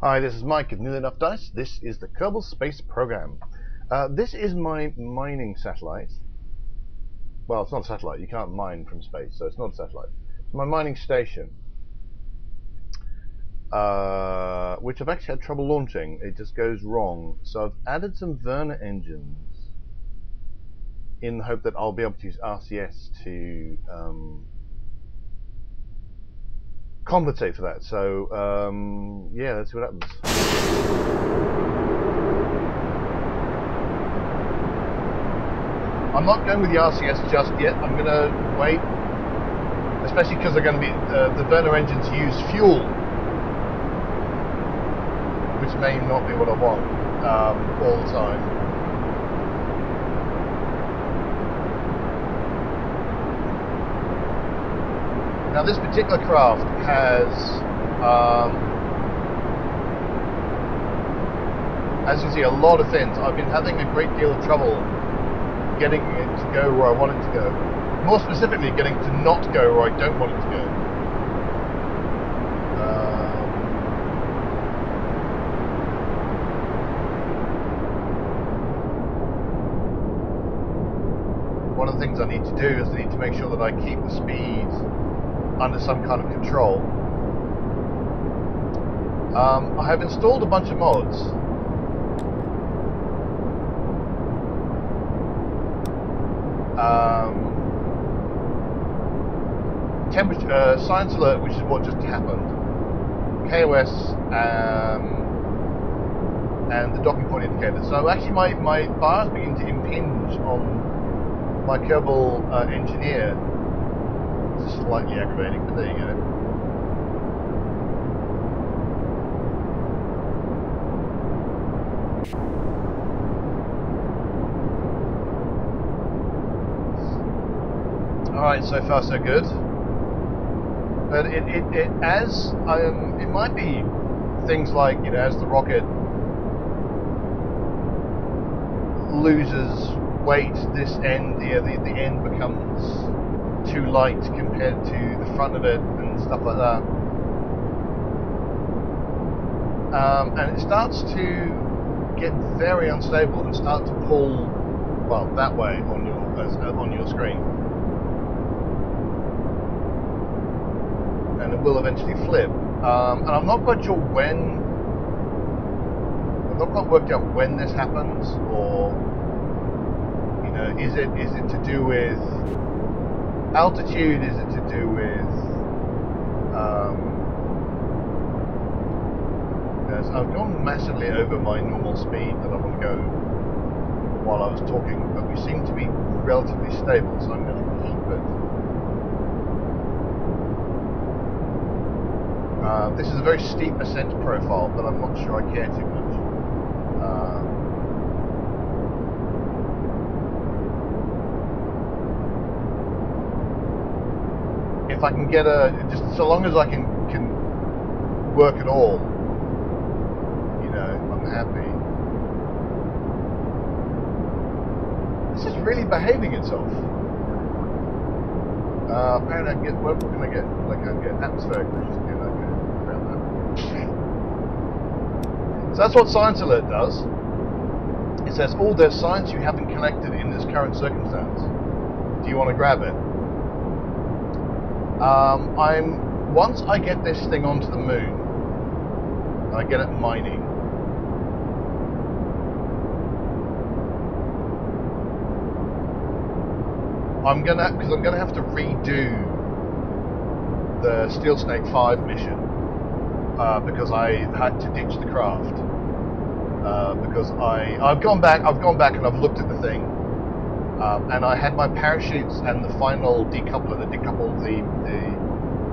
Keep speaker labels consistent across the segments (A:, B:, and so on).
A: Hi, this is Mike of Nearly Enough Dice. This is the Kerbal Space Program. This is my mining satellite. Well, it's not a satellite. You can't mine from space, so it's not a satellite. It's my mining station, which I've actually had trouble launching. It just goes wrong. So I've added some Vernor engines in the hope that I'll be able to use RCS to compensate for that. So yeah, let's see what happens. I'm not going with the RCS just yet. I'm going to wait, especially because they're going to be the Vernor engines use fuel, which may not be what I want all the time. Now this particular craft has, as you can see, a lot of fins. I've been having a great deal of trouble getting it to go where I want it to go. More specifically, getting to not go where I don't want it to go. One of the things I need to do is I need to make sure that I keep the speed under some kind of control. I have installed a bunch of mods. Temperature, science alert, which is what just happened, KOS, and the docking point indicator. So actually my bars begin to impinge on my Kerbal engineer. It's slightly aggravating, but there you go. Alright, so far so good. But it might be things like, you know, as the rocket loses weight, this end here, the end becomes too light compared to the front of it and stuff like that. And it starts to get very unstable and start to pull, well, that way on your screen. And it will eventually flip. And I'm not quite sure when. I've not quite worked out when this happens, or you know, is it to do with altitude? Is it to do with? Yes, I've gone massively over my normal speed that I want to go while I was talking, but we seem to be relatively stable, so I'm going to keep it. This is a very steep ascent profile, but I'm not sure I care too much. If I can get just so long as I can work at all, you know, I'm happy. This is really behaving itself. Apparently I can get, what can I get? I can get atmospheric pressure. So that's what Science Alert does. It says, oh, there's science you haven't collected in this current circumstance. Do you want to grab it? Once I get this thing onto the moon, and I get it mining, because I'm gonna have to redo the Steel Snake 5 mission. Because I had to ditch the craft. Because I've gone back and I've looked at the thing, and I had my parachutes and the final decoupler that decoupled the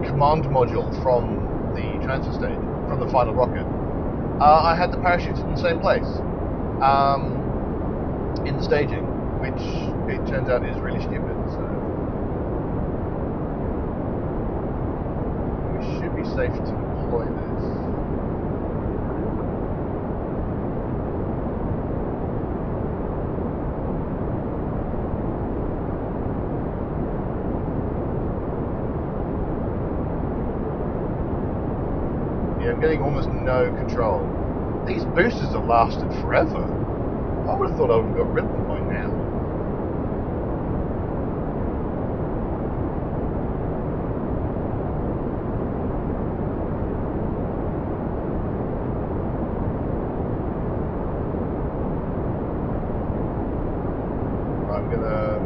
A: command module from the transfer stage, from the final rocket. I had the parachutes in the same place, in the staging, which it turns out is really stupid. So we should be safe to deploy this. I'm getting almost no control. These boosters have lasted forever. I would have thought I would have got rid of them by now. I'm gonna...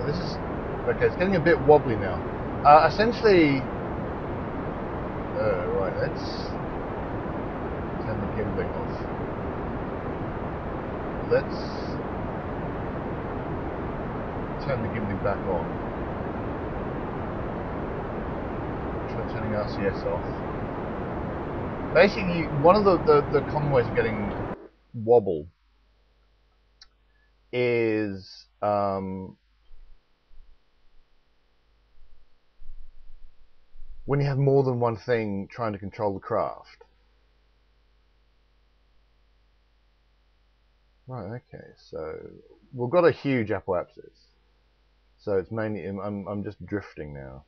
A: This is... Okay, it's getting a bit wobbly now. Essentially... right, let's turn the gimballing off. Let's turn the gimballing back on. Try turning RCS off. Basically, one of the common ways of getting wobble is when you have more than one thing trying to control the craft. Right, okay, so we've got a huge apoapsis. So it's mainly, I'm just drifting now.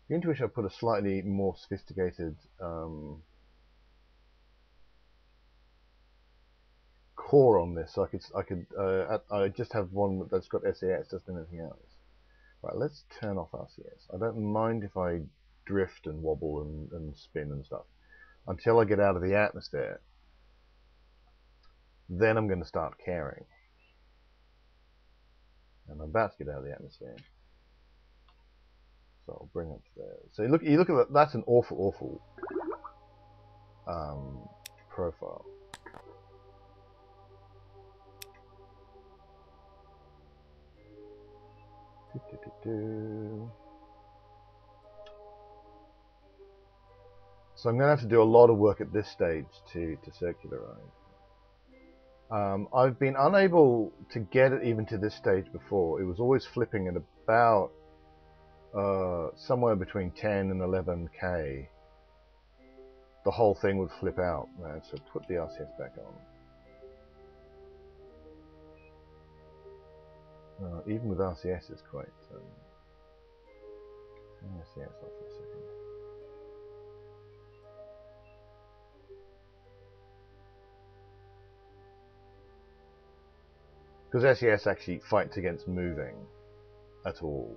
A: Into which I put a slightly more sophisticated core on this, so I just have one that's got SAS, doesn't anything else. Right, let's turn off RCS. I don't mind if I drift and wobble and spin and stuff until I get out of the atmosphere. Then I'm going to start caring. And I'm about to get out of the atmosphere. So I'll bring up to there. So you look at that. That's an awful profile. So I'm going to have to do a lot of work at this stage to circularize. I've been unable to get it even to this stage before. It was always flipping at about somewhere between 10 and 11k. The whole thing would flip out. So put the RCS back on. Even with RCS, it's quite. Turn RCS off for a second. Because SES actually fights against moving at all.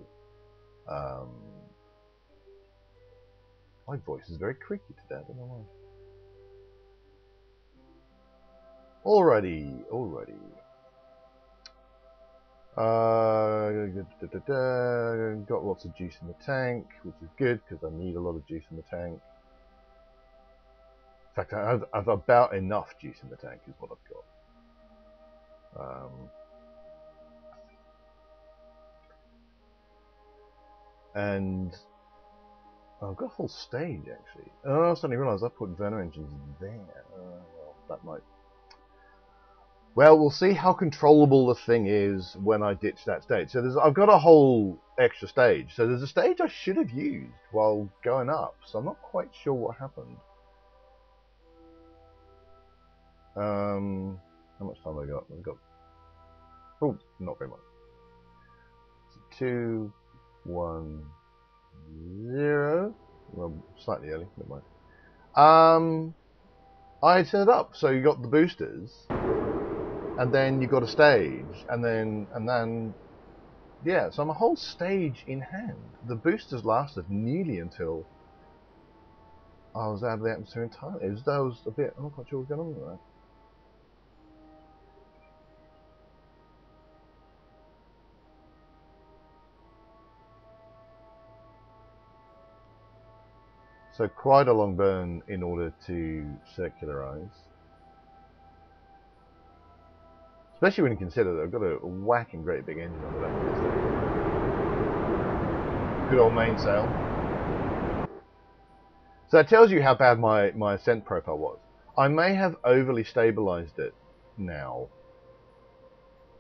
A: My voice is very creaky today, I don't know why. Alrighty. Got lots of juice in the tank, which is good because I need a lot of juice in the tank. In fact, I've about enough juice in the tank is what I've got. And I've got a whole stage actually. Oh, I suddenly realised I put Vernor Engines there. Well, that might. Well, we'll see how controllable the thing is when I ditch that stage. So I've got a whole extra stage. So there's a stage I should have used while going up. So I'm not quite sure what happened. How much time have I got? I've got. Oh, not very much. So 2, 1, 0. Well, slightly early. Never mind. I turned it up. So you got the boosters. And then you got a stage, and then, yeah. So I'm a whole stage in hand. The boosters lasted nearly until I was out of the atmosphere entirely. That was a bit. I'm not quite sure what's going on with that. So quite a long burn in order to circularize. Especially when you consider that I've got a whacking great big engine on the back of this thing. Good old mainsail. So that tells you how bad my ascent profile was. I may have overly stabilized it now.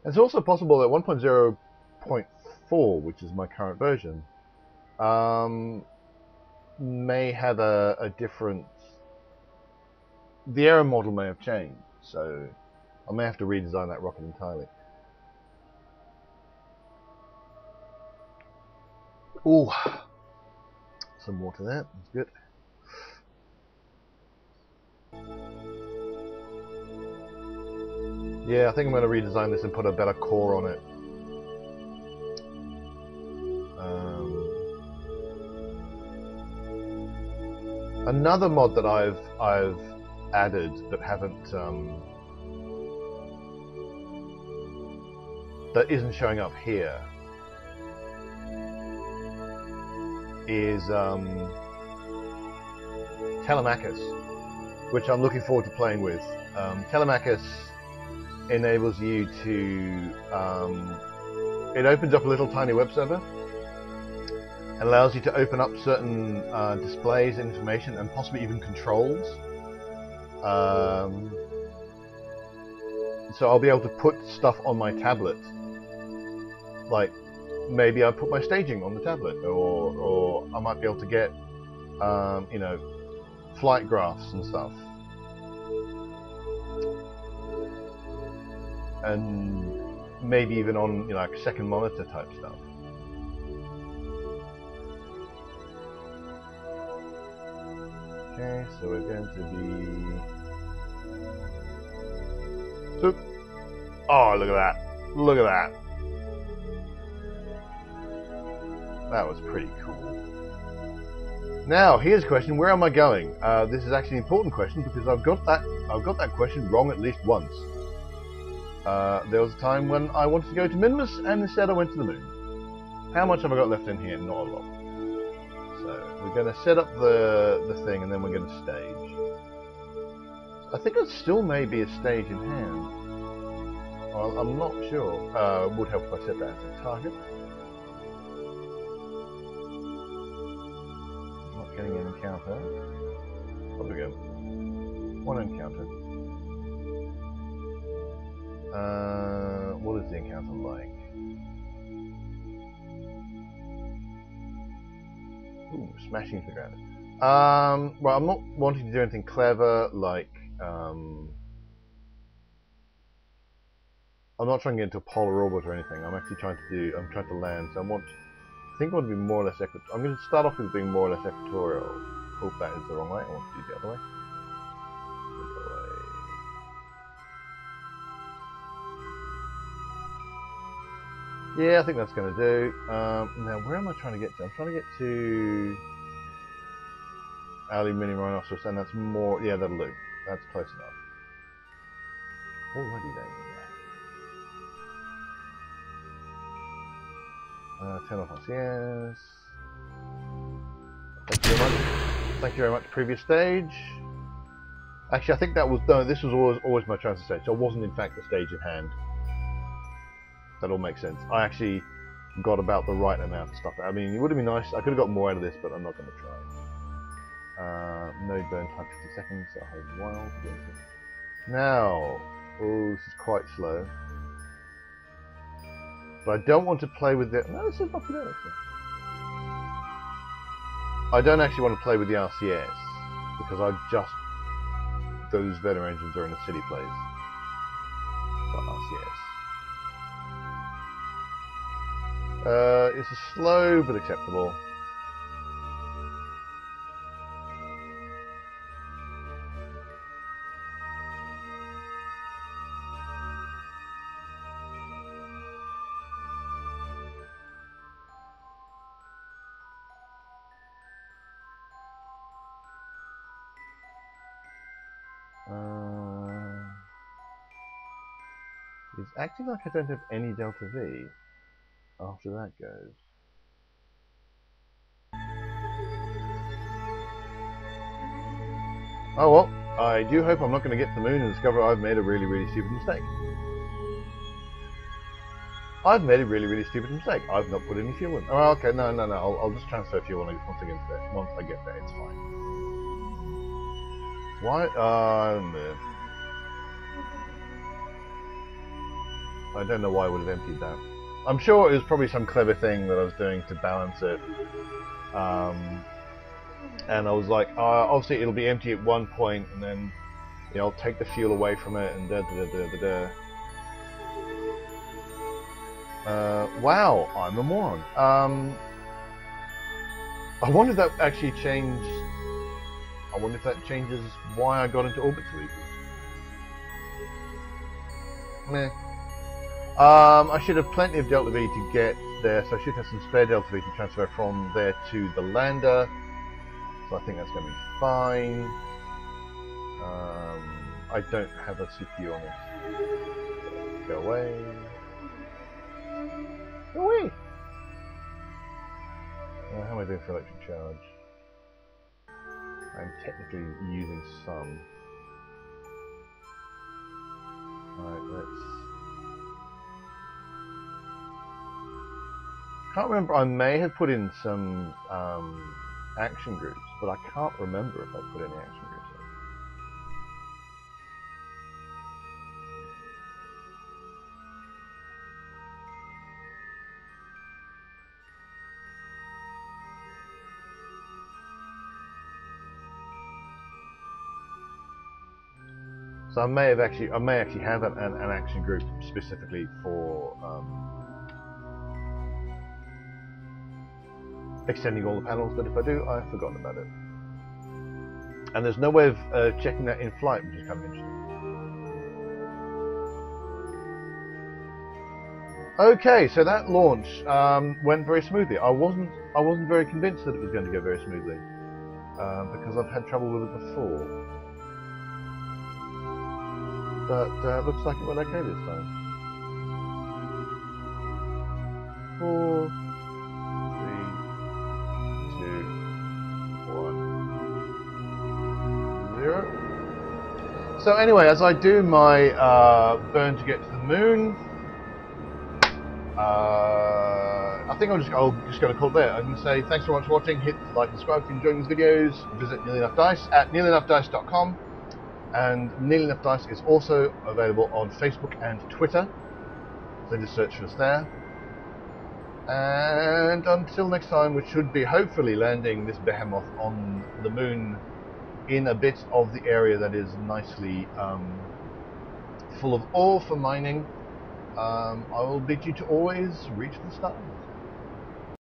A: It's also possible that 1.0.4, which is my current version, may have a different the aero model may have changed, so I may have to redesign that rocket entirely. Ooh, some water there, that's good. Yeah, I think I'm going to redesign this and put a better core on it. Another mod that I've added that haven't that isn't showing up here is Telemachus, which I'm looking forward to playing with. Telemachus enables you to it opens up a little tiny web server and allows you to open up certain displays, information, and possibly even controls. So I'll be able to put stuff on my tablet, like maybe I put my staging on the tablet, or I might be able to get you know, flight graphs and stuff, and maybe even on, you know, like second monitor type stuff. Okay, so we're going to be... Oh, look at that! Look at that! That was pretty cool. Now, here's a question: where am I going? This is actually an important question because I've got that question wrong at least once. There was a time when I wanted to go to Minmus, and instead I went to the moon. How much have I got left in here? Not a lot. So we're going to set up the thing, and then we're going to stage. I think it still may be a stage in hand. Well, I'm not sure. It would help if I set that as a target. Not getting an encounter. What do we go? One encounter. What is the encounter like? Ooh, smashing into the ground. Well, I'm not wanting to do anything clever, like, I'm not trying to get into a polar orbit or anything. I'm actually trying to land, so I think I want to be more or less I'm going to start off with being more or less equatorial. Hope that is the wrong way. I want to do the other way. Yeah, I think that's going to do. Now, where am I trying to get to? I'm trying to get to Aluminium Rhinoceros, and that's more... Yeah, that'll do. That's close enough. Alrighty then. Turn off yes. Thank you very much. Thank you very much. Previous stage. Actually, I think that was done. This was always my transit stage, so it wasn't in fact the stage in hand. That all makes sense. I actually got about the right amount of stuff. I mean, it would have been nice. I could have got more out of this, but I'm not going to try. No burn time 50 seconds. So I hold a while to get into. Now, oh, this is quite slow. But I don't want to play with the... No, this is not too bad, actually. I don't actually want to play with the RCS, because those Vernor engines are in a city place. So RCS. This is slow, but acceptable. It's acting like I don't have any Delta V after that goes. Oh well, I do hope I'm not going to get to the moon and discover I've made a really, really stupid mistake. I've made a really, really stupid mistake. I've not put any fuel in. Oh, okay, no. I'll just transfer fuel once I get there. Once I get there, it's fine. Why? No. I don't know why I would have emptied that. I'm sure it was probably some clever thing that I was doing to balance it. And I was like, obviously it'll be empty at one point, and then You know, take the fuel away from it and da da da da da. Wow, I'm a moron. I wonder if that actually changed. I wonder if that changes why I got into orbital vehicles. Meh. I should have plenty of Delta V to get there, so I should have some spare Delta V to transfer from there to the lander. So I think that's going to be fine. I don't have a CPU on it. Go away. Go away! How am I doing for electric charge? I'm technically using some. Alright, let's... Can't remember, I may have put in some action groups, but I can't remember if I put any action groups in. So I may actually have an action group specifically for extending all the panels, but if I do, I've forgotten about it. And there's no way of checking that in flight, which is kind of interesting. Okay, so that launch went very smoothly. I wasn't very convinced that it was going to go very smoothly because I've had trouble with it before. But looks like it went okay this time. 4, 3, 2, 1, 0. So anyway, as I do my burn to get to the moon, I think I'm just going to call it there. I'm going to say thanks so much for watching. Hit like and subscribe if you're enjoying these videos. Visit Nearly Enough Dice at nearlyenoughdice.com. And Nearly Enough Dice is also available on Facebook and Twitter, so just search for us there. And until next time, we should be hopefully landing this behemoth on the moon in a bit of the area that is nicely full of ore for mining. I will bid you to always reach the stars.